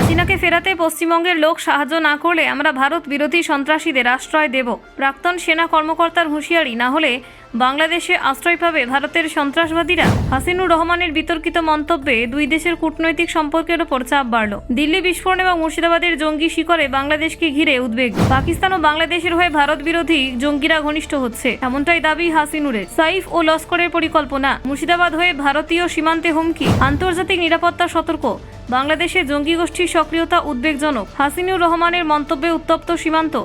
হাসিনাকে ফেরাতে পশ্চিমবঙ্গের লোক সাহায্য না করলে আমরা ভারত বিরোধী সন্ত্রাসীদের আশ্রয় দেব। প্রাক্তন সেনা কর্মকর্তার হুঁশিয়ারি, না হলে বাংলাদেশে আশ্রয় পাবে ভারতের সন্ত্রাসবাদীরা। হাসিনুর রহমানের বিতর্কিত মন্তব্যে দুই দেশের কূটনৈতিক সম্পর্কের ওপর চাপ বাড়ল। দিল্লি বিস্ফোরণ এবং মুর্শিদাবাদের জঙ্গি শিকড়ে বাংলাদেশকে ঘিরে উদ্বেগ। পাকিস্তান ও বাংলাদেশের হয়ে ভারত বিরোধী জঙ্গিরা ঘনিষ্ঠ হচ্ছে, এমনটাই দাবি হাসিনুরের। সাইফ ও লস্করের পরিকল্পনা, মুর্শিদাবাদ হয়ে ভারতীয় সীমান্তে হুমকি, আন্তর্জাতিক নিরাপত্তা সতর্ক। বাংলাদেশে জঙ্গি গোষ্ঠীর সক্রিয়তা উদ্বেগজনক। হাসিনুর রহমানের মন্তব্যে উত্তপ্ত সীমান্ত।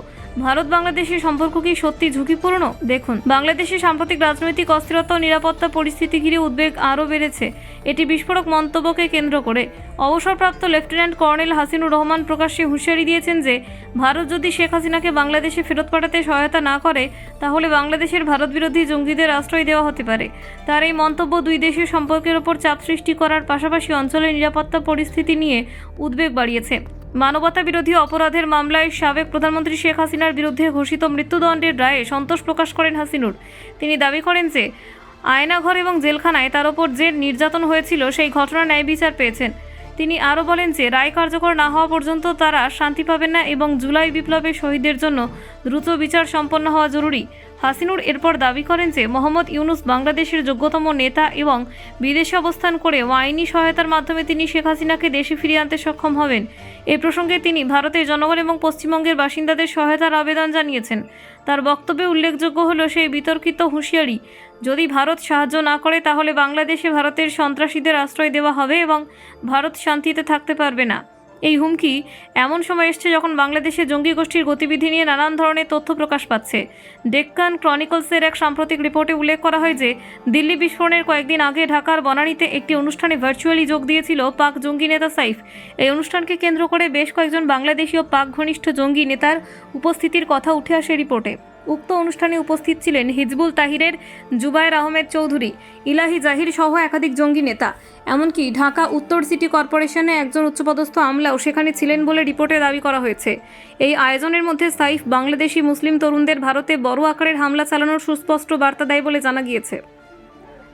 ভারত বাংলাদেশের সম্পর্ক কি সত্যি ঝুঁকিপূর্ণ? দেখুন, বাংলাদেশে সাম্প্রতিক রাজনৈতিক অস্থিরতা ও নিরাপত্তা পরিস্থিতি ঘিরে উদ্বেগ আরও বেড়েছে এটি বিস্ফোরক মন্তব্যকে কেন্দ্র করে। অবসরপ্রাপ্ত লেফটেন্যান্ট কর্নেল হাসিনুর রহমান প্রকাশ্যে হুঁশিয়ারি দিয়েছেন যে ভারত যদি শেখ হাসিনাকে বাংলাদেশে ফেরত পাঠাতে সহায়তা না করে, তাহলে বাংলাদেশের ভারত বিরোধী জঙ্গিদের আশ্রয় দেওয়া হতে পারে। তার এই মন্তব্য দুই দেশের সম্পর্কের ওপর চাপ সৃষ্টি করার পাশাপাশি অঞ্চলের নিরাপত্তা পরিস্থিতি নিয়ে উদ্বেগ বাড়িয়েছে। মানবতা বিরোধী অপরাধের মামলায় সাবেক প্রধানমন্ত্রী শেখ হাসিনার বিরুদ্ধে ঘোষিত মৃত্যুদণ্ডের রায়ে সন্তোষ প্রকাশ করেন হাসিনুর। তিনি দাবি করেন যে আয়নাঘর এবং জেলখানায় তার ওপর যে নির্যাতন হয়েছিল সেই ঘটনার ন্যায় বিচার পেয়েছেন। তিনি আরও বলেন যে রায় কার্যকর না হওয়া পর্যন্ত তারা শান্তি পাবেন না এবং জুলাই বিপ্লবের শহীদদের জন্য দ্রুত বিচার সম্পন্ন হওয়া জরুরি। হাসিনুর এরপর দাবি করেন যে মোহাম্মদ ইউনুস বাংলাদেশের যোগ্যতম নেতা এবং বিদেশে অবস্থান করে আইনি সহায়তার মাধ্যমে তিনি শেখ হাসিনাকে দেশে ফিরিয়ে আনতে সক্ষম হবেন। এ প্রসঙ্গে তিনি ভারতের জনগণ এবং পশ্চিমবঙ্গের বাসিন্দাদের সহায়তার আবেদন জানিয়েছেন। তার বক্তব্যে উল্লেখযোগ্য হলো সেই বিতর্কিত হুঁশিয়ারি, যদি ভারত সাহায্য না করে তাহলে বাংলাদেশে ভারতের সন্ত্রাসীদের আশ্রয় দেওয়া হবে এবং ভারত শান্তিতে থাকতে পারবে না। এই হুমকি এমন সময় এসছে যখন বাংলাদেশে জঙ্গি গোষ্ঠীর গতিবিধি নিয়ে নানান ধরনের তথ্য প্রকাশ পাচ্ছে। ডেক্কান ক্রনিকলসের এক সাম্প্রতিক রিপোর্টে উল্লেখ করা হয় যে দিল্লি বিস্ফোরণের কয়েকদিন আগে ঢাকার বনানীতে একটি অনুষ্ঠানে ভার্চুয়ালি যোগ দিয়েছিল পাক জঙ্গি নেতা সাইফ। এই অনুষ্ঠানকে কেন্দ্র করে বেশ কয়েকজন বাংলাদেশি ও পাক ঘনিষ্ঠ জঙ্গি নেতার উপস্থিতির কথা উঠে আসে রিপোর্টে। উক্ত অনুষ্ঠানে উপস্থিত ছিলেন হিজবুল তাহিরের জুবায়ের আহমেদ চৌধুরী, ইলাহি জাহির সহ একাধিক জঙ্গি নেতা। এমনকি ঢাকা উত্তর সিটি কর্পোরেশনে একজন উচ্চপদস্থ আমলাও সেখানে ছিলেন বলে রিপোর্টে দাবি করা হয়েছে। এই আয়োজনের মধ্যে সাইফ বাংলাদেশি মুসলিম তরুণদের ভারতে বড় আকারের হামলা চালানোর সুস্পষ্ট বার্তা দেয় বলে জানা গিয়েছে।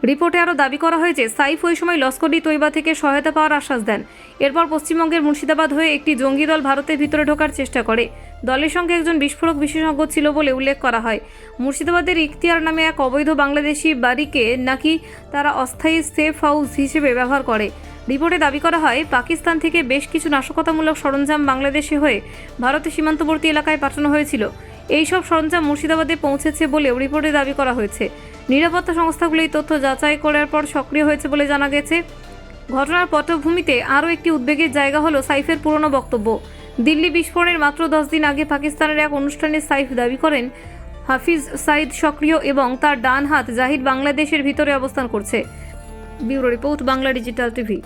রিপোর্টে আরও দাবি করা হয় যে সাইফ ওই সময় লস্কর-ই তৈবা থেকে সহায়তা পাওয়ার আশ্বাস দেন। এরপর পশ্চিমবঙ্গের মুর্শিদাবাদ হয়ে একটি জঙ্গি দল ভারতের ভিতরে ঢোকার চেষ্টা করে। দলের সঙ্গে একজন বিস্ফোরক বিশেষজ্ঞ ছিল বলে উল্লেখ করা হয়। মুর্শিদাবাদের ইখতিয়ার নামে এক অবৈধ বাংলাদেশি বাড়িকে নাকি তারা অস্থায়ী সেফ হাউস হিসেবে ব্যবহার করে। রিপোর্টে দাবি করা হয় পাকিস্তান থেকে বেশ কিছু নাশকতামূলক সরঞ্জাম বাংলাদেশে হয়ে ভারতের সীমান্তবর্তী এলাকায় পাঠানো হয়েছিল। এইসব সরঞ্জাম মুর্শিদাবাদে পৌঁছেছে বলেও রিপোর্টে দাবি করা হয়েছে। নিরাপত্তা সংস্থাগুলি এই তথ্য যাচাই করার পর সক্রিয় হয়েছে বলে জানা গেছে। ঘটনার পটভূমিতে আরও একটি উদ্বেগের জায়গা হলো সাইফের পুরনো বক্তব্য। দিল্লি বিস্ফোরণের মাত্র 10 দিন আগে পাকিস্তানের এক অনুষ্ঠানে সাইফ দাবি করেন হাফিজ সাইদ সক্রিয় এবং তার ডান হাত জাহিদ বাংলাদেশের ভিতরে অবস্থান করছে। Bureau report, Bangla digital TV.